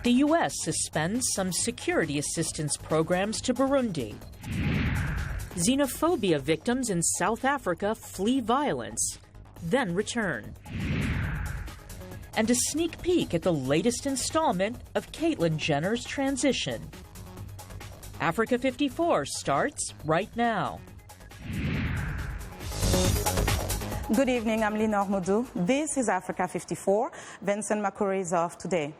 The U.S. suspends some security assistance programs to Burundi. Xenophobia victims in South Africa flee violence, then return. And a sneak peek at the latest installment of Caitlyn Jenner's transition. Africa 54 starts right now. Good evening, I'm Linor Moudou. This is Africa 54. Vincent Makori is off today.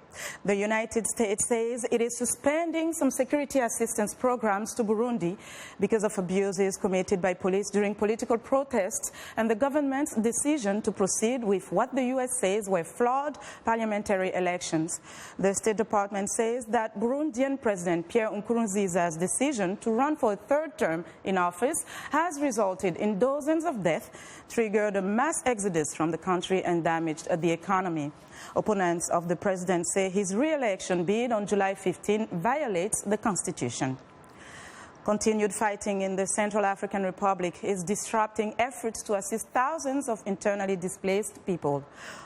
The United States says it is suspending some security assistance programs to Burundi because of abuses committed by police during political protests and the government's decision to proceed with what the U.S. says were flawed parliamentary elections. The State Department says that Burundian President Pierre Nkurunziza's decision to run for a third term in office has resulted in dozens of deaths, triggered a mass exodus from the country and damaged the economy. Opponents of the president say his re-election bid on July 15 violates the Constitution. Continued fighting in the Central African Republic is disrupting efforts to assist thousands of internally displaced people.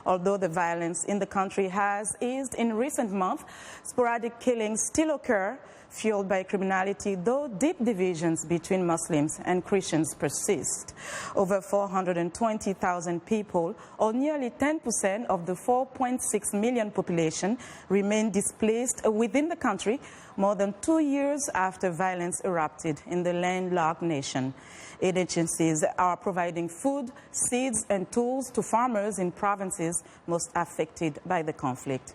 Although the violence in the country has eased in recent months, sporadic killings still occur, fueled by criminality, though deep divisions between Muslims and Christians persist. Over 420,000 people, or nearly 10% of the 4.6 million population, remain displaced within the country more than 2 years after violence erupted in the landlocked nation. Aid agencies are providing food, seeds, and tools to farmers in provinces most affected by the conflict.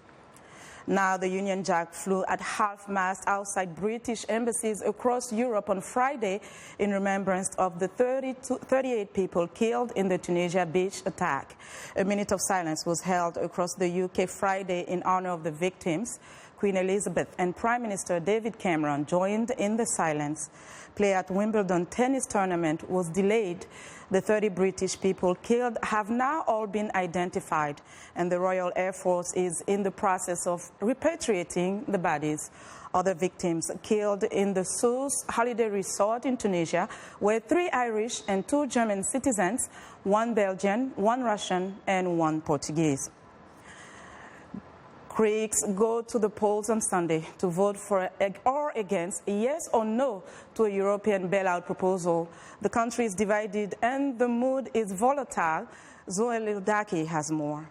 Now, the Union Jack flew at half-mast outside British embassies across Europe on Friday in remembrance of the 38 people killed in the Tunisia beach attack. A minute of silence was held across the UK Friday in honor of the victims. Queen Elizabeth and Prime Minister David Cameron joined in the silence. Play at Wimbledon tennis tournament was delayed. The 30 British people killed have now all been identified, and the Royal Air Force is in the process of repatriating the bodies. Other victims killed in the Sousse holiday resort in Tunisia were 3 Irish and 2 German citizens, 1 Belgian, 1 Russian, and 1 Portuguese. Greeks go to the polls on Sunday to vote for or against, yes or no, to a European bailout proposal. The country is divided and the mood is volatile. Zoe Lildaki has more.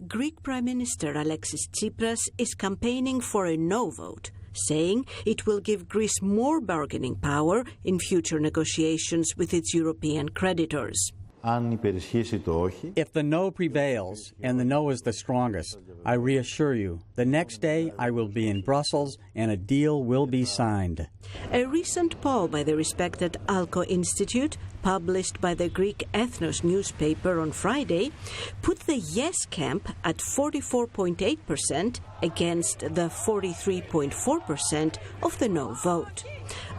Greek Prime Minister Alexis Tsipras is campaigning for a no vote, saying it will give Greece more bargaining power in future negotiations with its European creditors. If the no prevails, and the no is the strongest, I reassure you, the next day I will be in Brussels and a deal will be signed. A recent poll by the respected ALCO Institute, published by the Greek Ethnos newspaper on Friday, put the yes camp at 44.8% against the 43.4% of the no vote.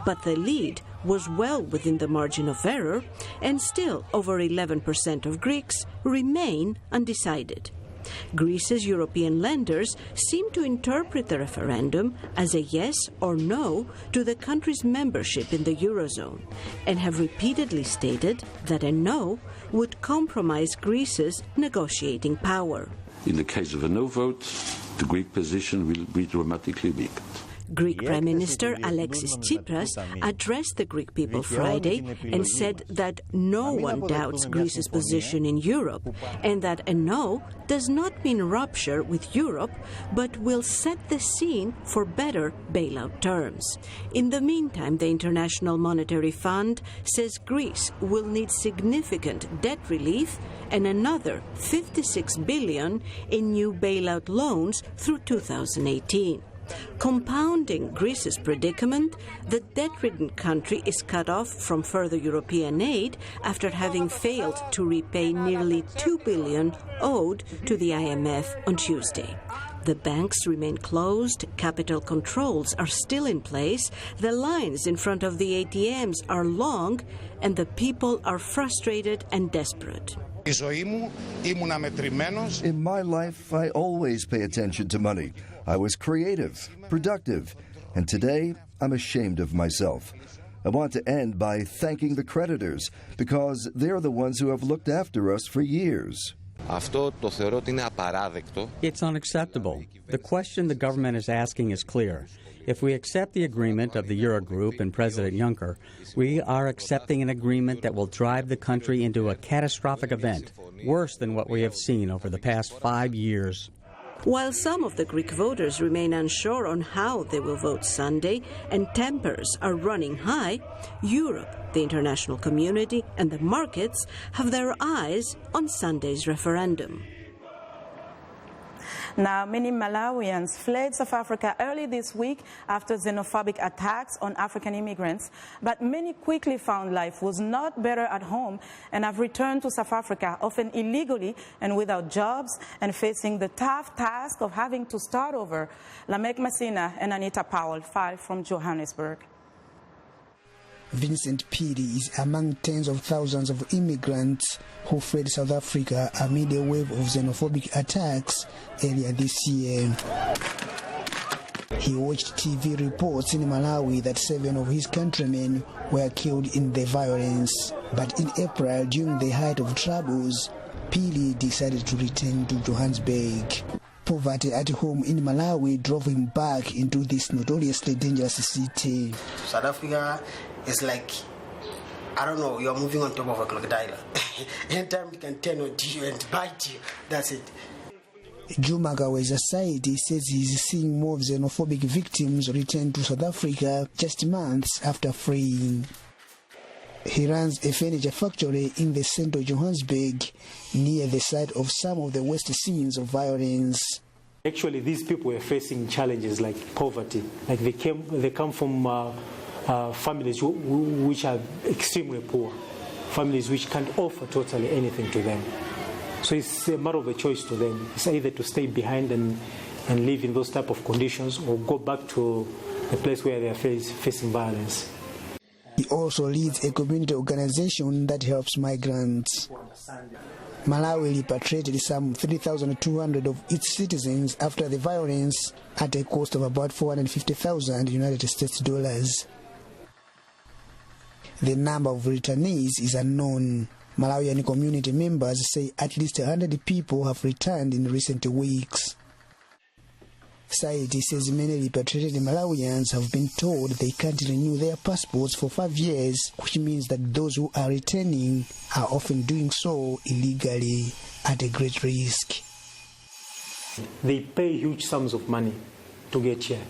But the lead was well within the margin of error, and still over 11% of Greeks remain undecided. Greece's European lenders seem to interpret the referendum as a yes or no to the country's membership in the Eurozone, and have repeatedly stated that a no would compromise Greece's negotiating power. In the case of a no vote, the Greek position will be dramatically weakened. Greek Prime Minister Alexis Tsipras addressed the Greek people Friday and said that no one doubts Greece's position in Europe, and that a no does not mean rupture with Europe, but will set the scene for better bailout terms. In the meantime, the International Monetary Fund says Greece will need significant debt relief and another 56 billion in new bailout loans through 2018. Compounding Greece's predicament, the debt-ridden country is cut off from further European aid after having failed to repay nearly $2 billion owed to the IMF on Tuesday. The banks remain closed, capital controls are still in place, the lines in front of the ATMs are long, and the people are frustrated and desperate. In my life, I always pay attention to money. I was creative, productive, and today I'm ashamed of myself. I want to end by thanking the creditors because they're the ones who have looked after us for years. It's unacceptable. The question the government is asking is clear. If we accept the agreement of the Eurogroup and President Juncker, we are accepting an agreement that will drive the country into a catastrophic event, worse than what we have seen over the past 5 years. While some of the Greek voters remain unsure on how they will vote Sunday and tempers are running high, Europe, the international community, and the markets have their eyes on Sunday's referendum. Now, many Malawians fled South Africa early this week after xenophobic attacks on African immigrants, but many quickly found life was not better at home and have returned to South Africa, often illegally and without jobs, and facing the tough task of having to start over. Lamek Masina and Anita Powell file from Johannesburg. Vincent Makori is among tens of thousands of immigrants who fled South Africa amid a wave of xenophobic attacks earlier this year. He watched TV reports in Malawi that 7 of his countrymen were killed in the violence. But in April, during the height of troubles, Makori decided to return to Johannesburg. Poverty at home in Malawi drove him back into this notoriously dangerous city. South Africa is like, I don't know, you're moving on top of a crocodile. Anytime it can turn on you and bite you, that's it. Juma Gaweza Society says he's seeing more xenophobic victims return to South Africa just months after fleeing. He runs a furniture factory in the center of Johannesburg, near the site of some of the worst scenes of violence. Actually, these people were facing challenges like poverty. Like they come from families which are extremely poor, families which can't offer totally anything to them. So it's a matter of a choice to them. It's either to stay behind and live in those type of conditions, or go back to the place where they are facing violence. He also leads a community organization that helps migrants. Malawi repatriated some 3,200 of its citizens after the violence at a cost of about $450,000 United States dollars. The number of returnees is unknown. Malawian community members say at least 100 people have returned in recent weeks. Society says many repatriated Malawians have been told they can't renew their passports for 5 years, which means that those who are returning are often doing so illegally at a great risk. They pay huge sums of money to get here.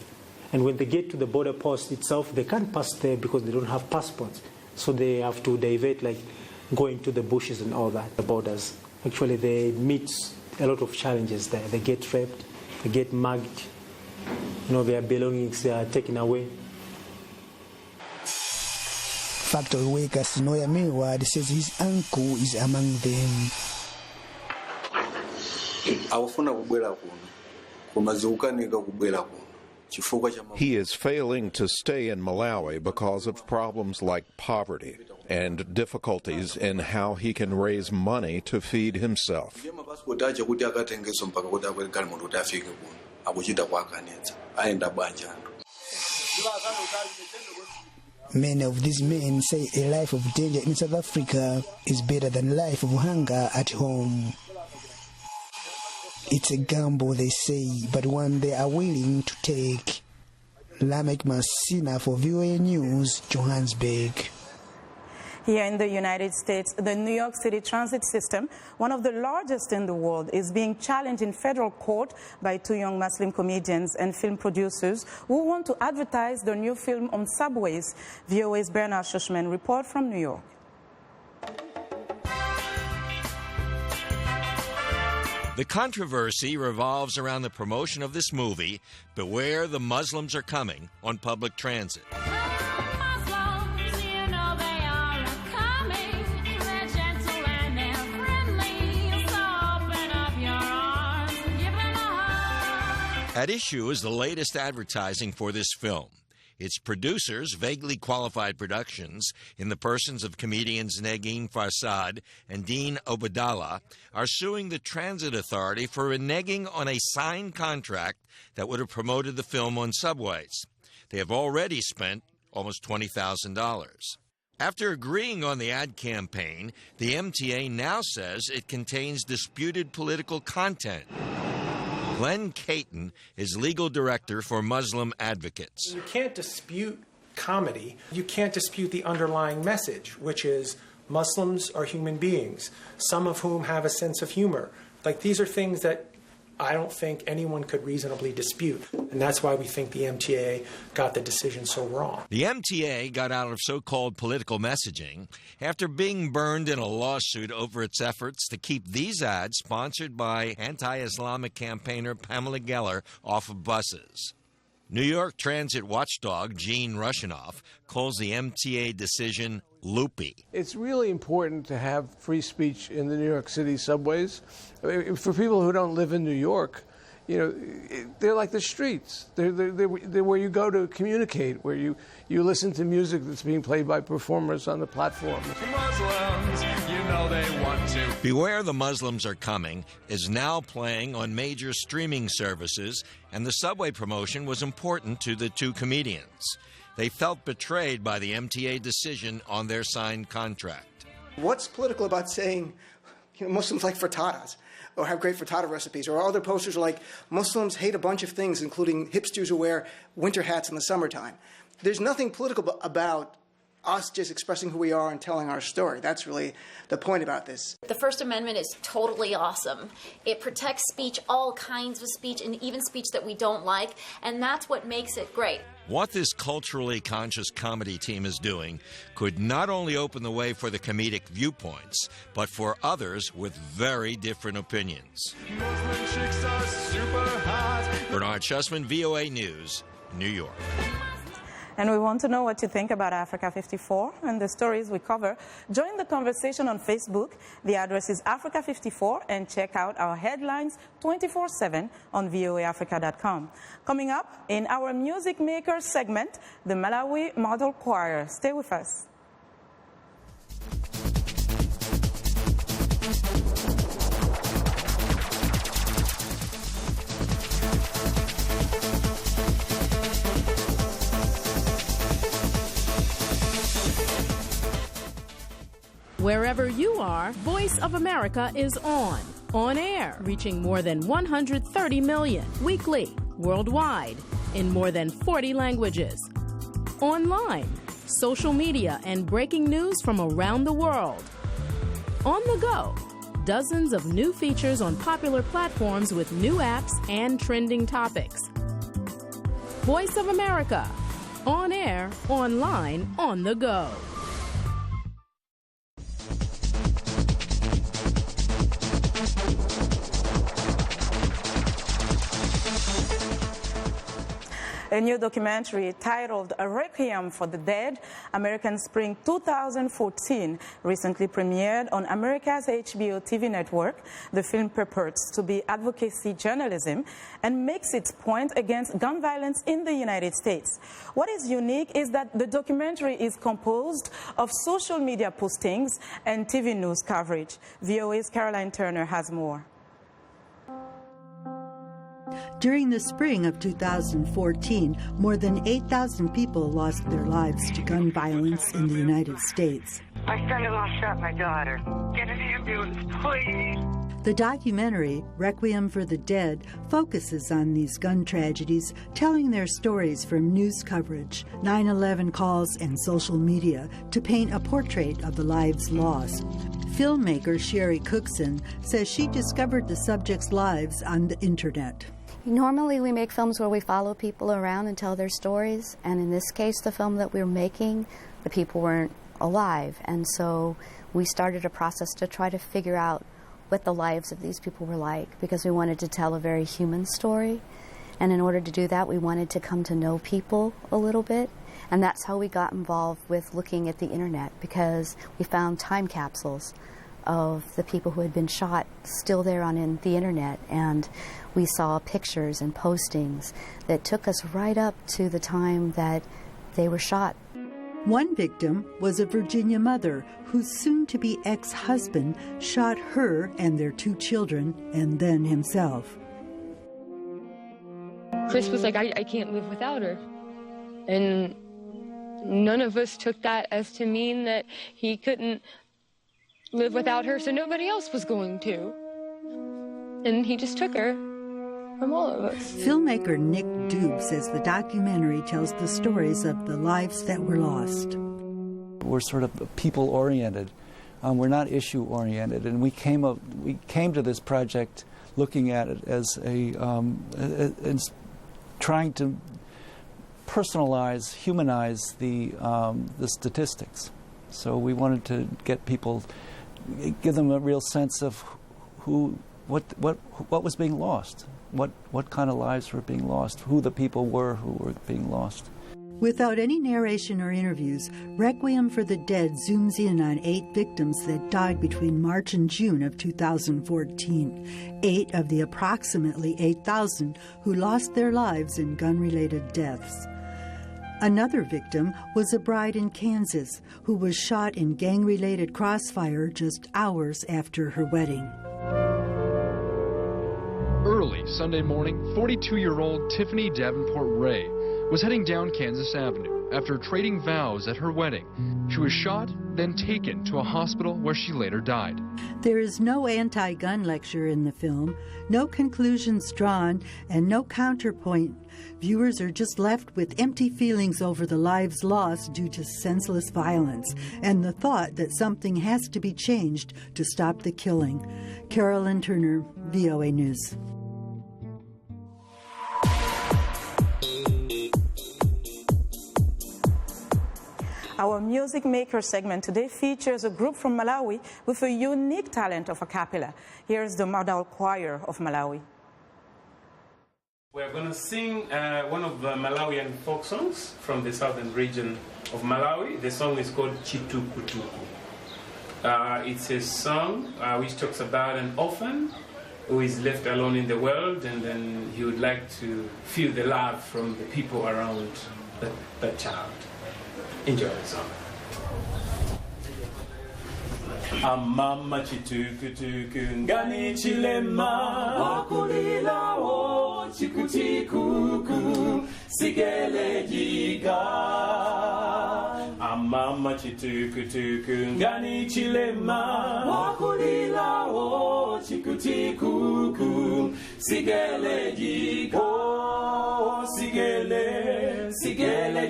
And when they get to the border post itself, they can't pass there because they don't have passports. So they have to divert, like going to the bushes and all that, the borders. Actually, they meet a lot of challenges there. They get raped, they get mugged, their belongings are taken away. Factory worker Sinoya Milward says his uncle is among them. He is failing to stay in Malawi because of problems like poverty and difficulties in how he can raise money to feed himself. Many of these men say a life of danger in South Africa is better than a life of hunger at home. It's a gamble, they say, but one they are willing to take. Lamek Masina for VOA News, Johannesburg. Here in the United States, the New York City transit system, one of the largest in the world, is being challenged in federal court by 2 young Muslim comedians and film producers who want to advertise their new film on subways. VOA's Bernard Schuschman reports from New York. The controversy revolves around the promotion of this movie, Beware the Muslims Are Coming, on public transit. At issue is the latest advertising for this film. Its producers, Vaguely Qualified Productions, in the persons of comedians Negin Farsad and Dean Obadallah, are suing the Transit Authority for reneging on a signed contract that would have promoted the film on subways. They have already spent almost $20,000. After agreeing on the ad campaign, the MTA now says it contains disputed political content. Glenn Caton is legal director for Muslim Advocates. You can't dispute comedy. You can't dispute the underlying message, which is Muslims are human beings, some of whom have a sense of humor. Like, these are things that I don't think anyone could reasonably dispute. And that's why we think the MTA got the decision so wrong. The MTA got out of so-called political messaging after being burned in a lawsuit over its efforts to keep these ads sponsored by anti-Islamic campaigner Pamela Geller off of buses. New York transit watchdog Gene Rushinoff calls the MTA decision loopy. It's really important to have free speech in the New York City subways. I mean, for people who don't live in New York, you know, they're like the streets. They're where you go to communicate, where you listen to music that's being played by performers on the platform. Muslims, you know they want to. Beware the Muslims Are Coming is now playing on major streaming services, and the subway promotion was important to the two comedians. They felt betrayed by the MTA decision on their signed contract. What's political about saying, you know, Muslims like frittatas, or have great frittata recipes, or other posters are like, Muslims hate a bunch of things, including hipsters who wear winter hats in the summertime. There's nothing political about us just expressing who we are and telling our story. That's really the point about this. The First Amendment is totally awesome. It protects speech, all kinds of speech, and even speech that we don't like, and that's what makes it great. What this culturally conscious comedy team is doing could not only open the way for the comedic viewpoints, but for others with very different opinions. Bernard Schussman, VOA News, New York. And we want to know what you think about Africa 54 and the stories we cover. Join the conversation on Facebook. The address is Africa 54, and check out our headlines 24/7 on voaafrica.com. Coming up in our Music Makers segment, the Malawi Model Choir. Stay with us. Wherever you are, Voice of America is on air, reaching more than 130 million weekly, worldwide, in more than 40 languages. Online, social media, and breaking news from around the world. On the go, dozens of new features on popular platforms with new apps and trending topics. Voice of America, on air, online, on the go. A new documentary titled A Requiem for the Dead, American Spring 2014, recently premiered on America's HBO TV network. The film purports to be advocacy journalism and makes its point against gun violence in the United States. What is unique is that the documentary is composed of social media postings and TV news coverage. VOA's Caroline Turner has more. During the spring of 2014, more than 8,000 people lost their lives to gun violence in the United States. My son-in-law shot my daughter. Get an ambulance, please. The documentary, Requiem for the Dead, focuses on these gun tragedies, telling their stories from news coverage, 9/11 calls, and social media to paint a portrait of the lives lost. Filmmaker Sherry Cookson says she discovered the subjects' lives on the internet. Normally we make films where we follow people around and tell their stories, and in this case the film that we were making, the people weren't alive, and so we started a process to try to figure out what the lives of these people were like, because we wanted to tell a very human story, and in order to do that we wanted to come to know people a little bit, and that's how we got involved with looking at the internet, because we found time capsules of the people who had been shot still there on the internet, and we saw pictures and postings that took us right up to the time that they were shot. One victim was a Virginia mother whose soon-to-be ex-husband shot her and their 2 children and then himself. Chris was like, I can't live without her. And none of us took that as to mean that he couldn't live without her, so nobody else was going to. And he just took her from all of us. Filmmaker Nick Dube says the documentary tells the stories of the lives that were lost. We're sort of people-oriented. We're not issue-oriented, and we came to this project looking at it as as trying to personalize, humanize the statistics. So we wanted to get people, give them a real sense of what was being lost, what kind of lives were being lost, who the people were who were being lost. Without any narration or interviews, Requiem for the Dead zooms in on 8 victims that died between March and June of 2014. 8 of the approximately 8,000 who lost their lives in gun-related deaths. Another victim was a bride in Kansas who was shot in gang-related crossfire just hours after her wedding. Early Sunday morning, 42-year-old Tiffany Davenport Ray was heading down Kansas Avenue after trading vows at her wedding. She was shot, then taken to a hospital where she later died. There is no anti-gun lecture in the film, no conclusions drawn, and no counterpoint. Viewers are just left with empty feelings over the lives lost due to senseless violence and the thought that something has to be changed to stop the killing. Carolyn Turner, VOA News. Our Music Maker segment today features a group from Malawi with a unique talent of a cappella. Here's the Model Choir of Malawi. We're going to sing one of the Malawian folk songs from the southern region of Malawi. The song is called Chitukutuku. It's a song which talks about an orphan who is left alone in the world, and then he would like to feel the love from the people around that child. Enjoy the song. Amama chitukutuku ngani chilema wakulila o chikutikuku sigele jiga. Amama chitukutuku ngani chilema wakulila o chikutikuku sigele jiga. Oh, sigele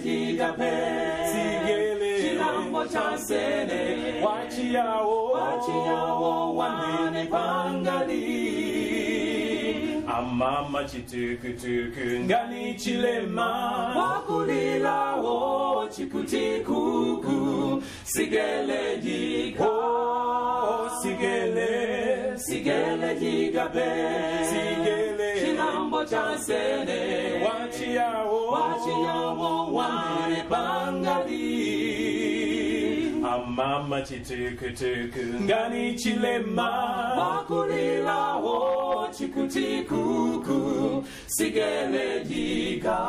jiga pe sigele chilambo chansene wachiyawo wane pangali. Amama chitukutuku ngani chilema wakulila o chikutikuku sigele jiga. Oh, sigele jiga pe sigele chilambo chansene wachiyawo wane pangali. Amama chitukutuku ngani chilema wakulila o chikutikuku sigele jiga.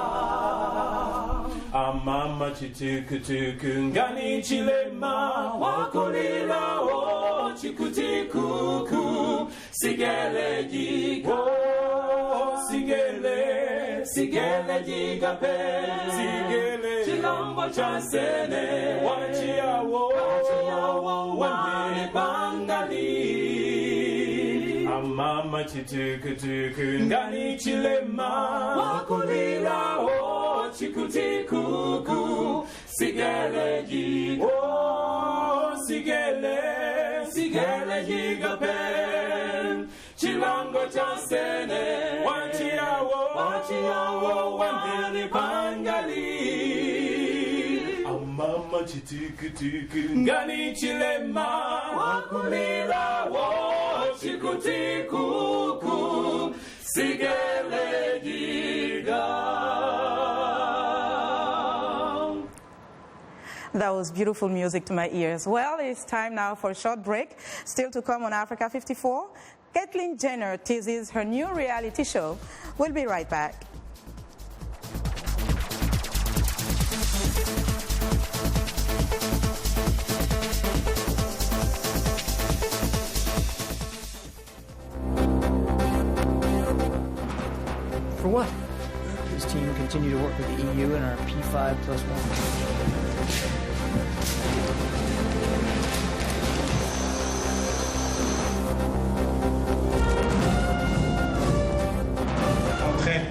Amama chitukutuku ngani chilema wakulila o chikutikuku sigele jiga. Sigele jiga pe sigele chilambo chansene wachiyawo wane pangali. Amama chitukutuku ngani chilema wakulila o chikutikuku sigele jiga. Sigele jiga pe chilango chansene wachiyawo wane pangali. Amama chitukutuku ngani chilema wakulila wo chikutikuku sigele jiga. That was beautiful music to my ears. Well, it's time now for a short break. Still to come on Africa 54. Caitlyn Jenner teases her new reality show. We'll be right back. For what? His team continues continue to work with the EU and our P5+1.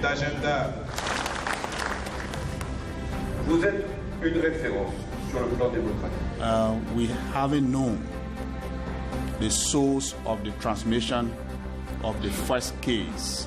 D'agenda. Vous êtes une référence sur le plan démocratique. We haven't known the source of the transmission of the first case.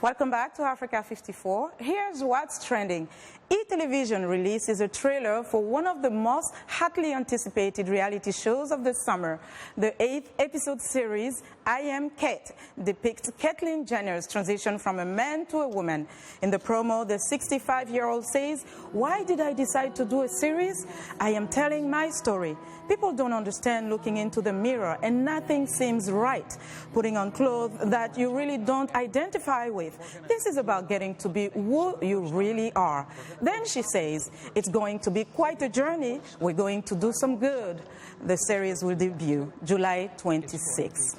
Welcome back to Africa 54. Here's what's trending. E-Television releases a trailer for one of the most hotly anticipated reality shows of the summer. The 8th episode series, I Am Kate, depicts Caitlyn Jenner's transition from a man to a woman. In the promo, the 65-year-old says, "Why did I decide to do a series? I am telling my story. People don't understand looking into the mirror and nothing seems right. Putting on clothes that you really don't identify with. This is about getting to be who you really are." Then she says, "It's going to be quite a journey. We're going to do some good." The series will debut July 26.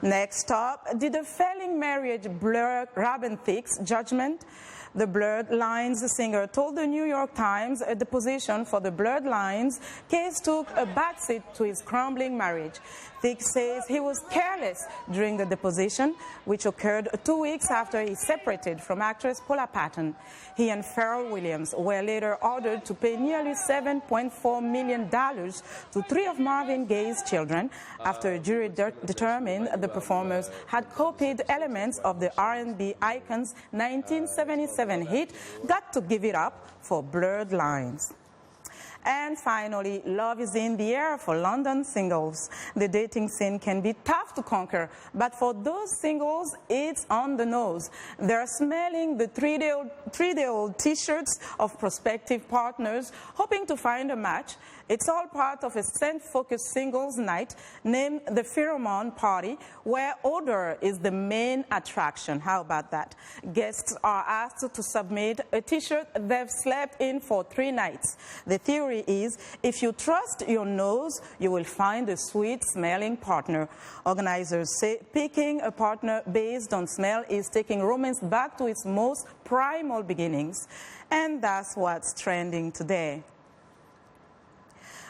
Next up, did a failing marriage blur Robin Thicke's judgment? The Blurred Lines singer told the New York Times a deposition for the Blurred Lines case took a backseat to his crumbling marriage. Thicke says he was careless during the deposition, which occurred 2 weeks after he separated from actress Paula Patton. He and Pharrell Williams were later ordered to pay nearly $7.4 million to 3 of Marvin Gaye's children after a jury determined the performers had copied elements of the R&B icon's 1977 hit "Got to Give It Up" for Blurred Lines. And finally, love is in the air for London singles. The dating scene can be tough to conquer, but for those singles, it's on the nose. They're smelling the three-day-old T-shirts of prospective partners, hoping to find a match. It's all part of a scent-focused singles night named the Pheromone Party, where odor is the main attraction. How about that? Guests are asked to submit a T-shirt they've slept in for 3 nights. The theory is, if you trust your nose, you will find a sweet-smelling partner. Organizers say picking a partner based on smell is taking romance back to its most primal beginnings. And that's what's trending today.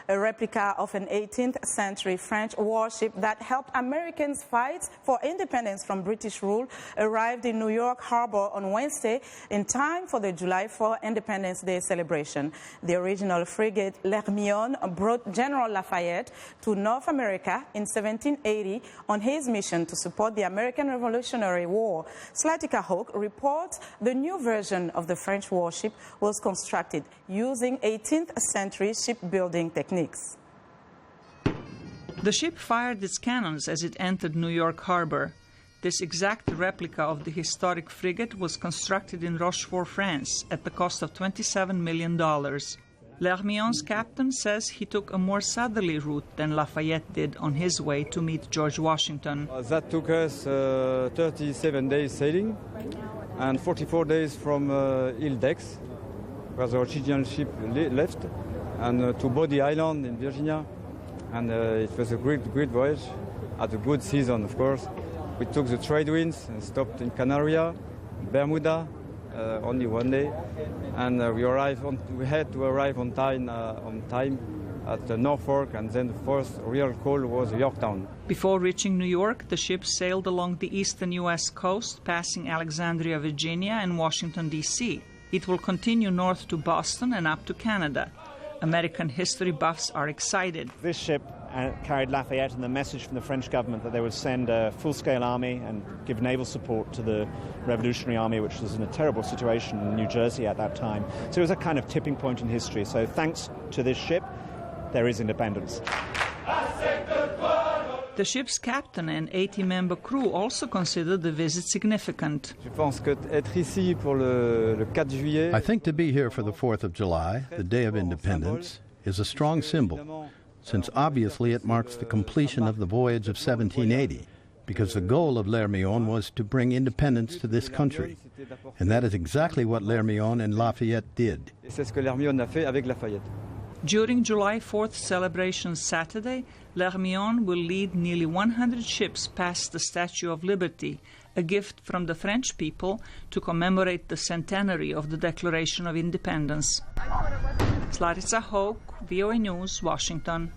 A replica of an 18th century French warship that helped Americans fight for independence from British rule arrived in New York Harbor on Wednesday in time for the July 4 Independence Day celebration. The original frigate L'Hermione brought General Lafayette to North America in 1780 on his mission to support the American Revolutionary War. Slatica Hawk reports the new version of the French warship was constructed using 18th century shipbuilding techniques. The ship fired its cannons as it entered New York Harbor. This exact replica of the historic frigate was constructed in Rochefort, France, at the cost of $27 million. L'Hermion's captain says he took a more southerly route than Lafayette did on his way to meet George Washington. That took us 37 days sailing and 44 days from Ile d'Aix, where the original ship left, and to Body Island in Virginia. And it was a great voyage, at a good season, of course. We took the trade winds and stopped in Canaria, Bermuda, only 1 day. And we had to arrive on time at Norfolk, and then the first real call was Yorktown. Before reaching New York, the ship sailed along the eastern U.S. coast, passing Alexandria, Virginia, and Washington, D.C. It will continue north to Boston and up to Canada. American history buffs are excited. This ship carried Lafayette and the message from the French government that they would send a full-scale army and give naval support to the Revolutionary Army, which was in a terrible situation in New Jersey at that time. So it was a kind of tipping point in history. So thanks to this ship, there is independence. The ship's captain and 80-member crew also considered the visit significant. I think to be here for the 4th of July, the Day of Independence, is a strong symbol, since obviously it marks the completion of the voyage of 1780, because the goal of L'Hermione was to bring independence to this country. And that is exactly what L'Hermione and Lafayette did. During July 4th celebration Saturday, L'Hermione will lead nearly 100 ships past the Statue of Liberty, a gift from the French people to commemorate the centenary of the Declaration of Independence. Larissa Hoke, VOA News, Washington.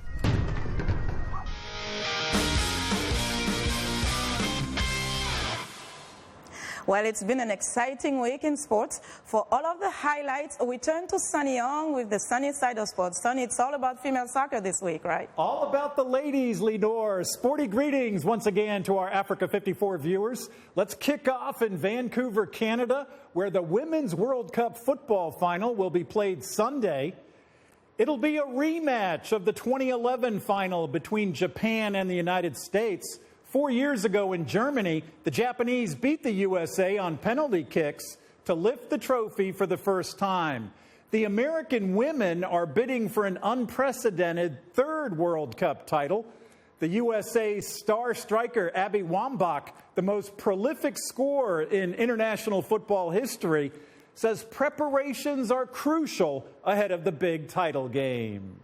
Well, it's been an exciting week in sports. For all of the highlights, we turn to Sunny Young with the sunny side of sports. Sunny, it's all about female soccer this week, right? All about the ladies, Lenore. Sporty greetings once again to our Africa 54 viewers. Let's kick off in Vancouver, Canada, where the Women's World Cup football final will be played Sunday. It'll be a rematch of the 2011 final between Japan and the United States. 4 years ago in Germany, the Japanese beat the USA on penalty kicks to lift the trophy for the first time. The American women are bidding for an unprecedented third World Cup title. The USA's star striker, Abby Wambach, the most prolific scorer in international football history, says preparations are crucial ahead of the big title game.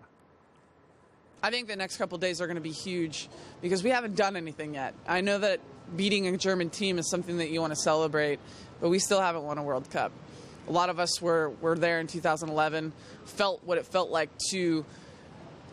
I think the next couple of days are going to be huge because we haven't done anything yet. I know that beating a German team is something that you want to celebrate, but we still haven't won a World Cup. A lot of us were there in 2011, felt what it felt like to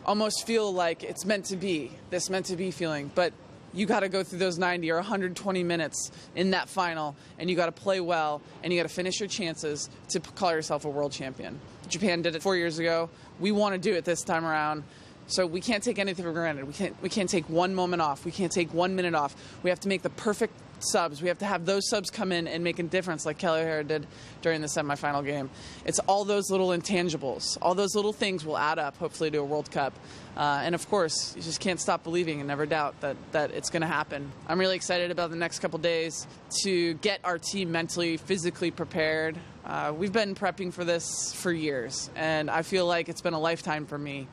almost feel like it's meant to be, this meant to be feeling. But you got to go through those 90 or 120 minutes in that final, and you got to play well, and you got to finish your chances to call yourself a world champion. Japan did it 4 years ago. We want to do it this time around. So we can't take anything for granted. We can't take one moment off. We can't take 1 minute off. We have to make the perfect subs. We have to have those subs come in and make a difference like Kelly O'Hara did during the semifinal game. It's all those little intangibles. All those little things will add up, hopefully, to a World Cup. And, of course, you just can't stop believing and never doubt that it's going to happen. I'm really excited about the next couple days to get our team mentally, physically prepared. We've been prepping for this for years, and I feel like it's been a lifetime for me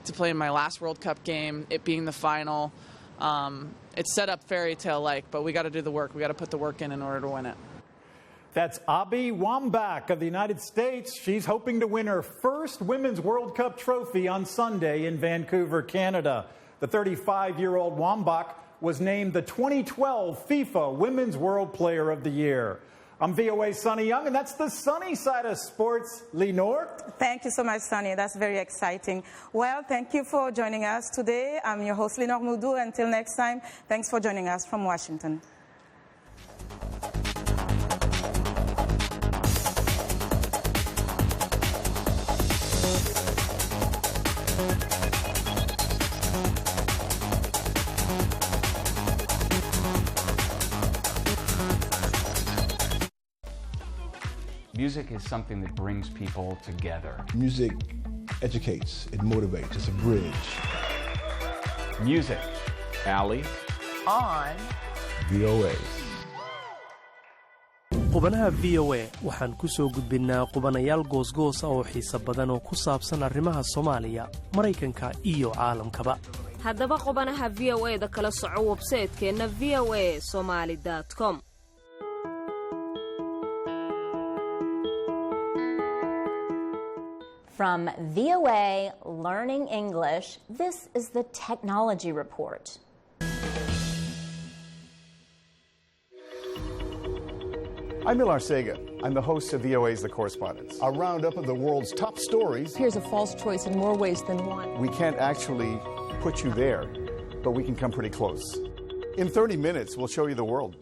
to play in my last World Cup game, it being the final. It's set up fairy tale-like, but we got to do the work. We got to put the work in order to win it. That's Abby Wambach of the United States. She's hoping to win her first Women's World Cup trophy on Sunday in Vancouver, Canada. The 35-year-old Wambach was named the 2012 FIFA Women's World Player of the Year. I'm VOA Sunny Young, and that's the sunny side of sports. Lenore? Thank you so much, Sunny. That's very exciting. Well, thank you for joining us today. I'm your host, Lenore Moudou. Until next time, thanks for joining us from Washington. Music is something that brings people together. Music educates, it motivates, it's a bridge. Music. Ali. On VOA. qubanaha VOA waxaan ku soo gudbinnaa qubanayaal goosgoos oo xiiso badan oo ku saabsan arrimaha Soomaaliya, Mareykanka iyo caalamkaba. haddaba qubanaha VOA da kala soco website-keena voasomali.com. From VOA Learning English, this is the Technology Report. I'm Milar Sega. I'm the host of VOA's The Correspondents. A roundup of the world's top stories. Here's a false choice in more ways than one. We can't actually put you there, but we can come pretty close. In 30 minutes, we'll show you the world.